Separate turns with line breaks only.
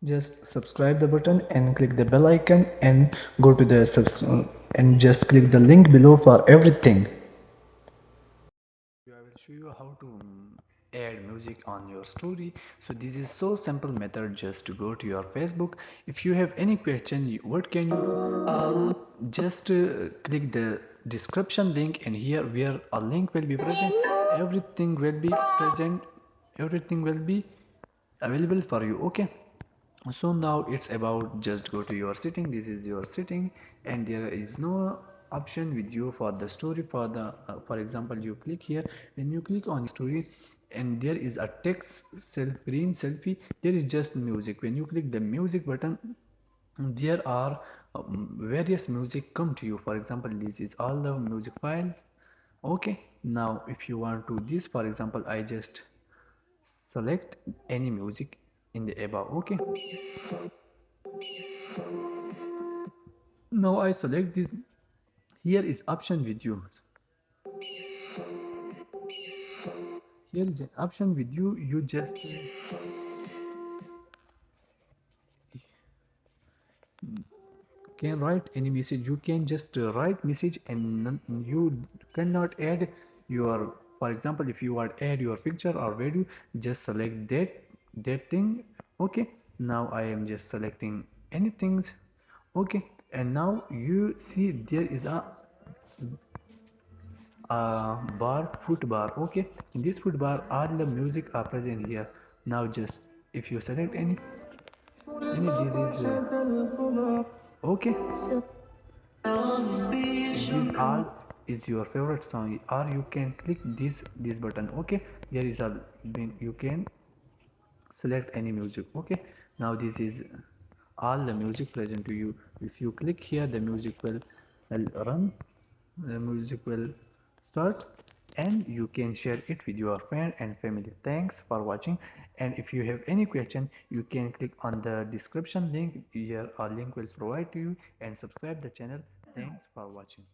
Just subscribe the button and click the bell icon and go to the and just click the link below for everything. I will show you how to add music on your story. So this is so simple method. Just to go to your Facebook. If you have any question, what can you do? Just click the description link, and here where a link will be present, everything will be present, everything will be available for you. Okay, so now it's about just go to your setting. This is your setting, and there is no option with you for the story. For the for example, you click here. When you click on story and there is a text green selfie, there is just music. When you click the music button, there are various music come to you. For example, this is all the music files. Okay, now if you want to this, for example, I just select any music in the above. Okay, now I select this. Here is option with you. Here is an option with you. You just can write any message. You can just write message, and you cannot add your, for example, if you want add your picture or video, just select that thing. Okay, now I am just selecting anything. Okay, and now you see there is a bar, foot bar. Okay, in this foot bar all the music are present here. Now just if you select any this is okay, this all is your favorite song, or you can click this button. Okay, there is a you can select any music. Okay, now this is all the music present to you. If you click here, the music will run, the music will start, and you can share it with your friend and family. Thanks for watching, and if you have any question, you can click on the description link. Here a link will provide to you, and subscribe the channel. Thanks for watching.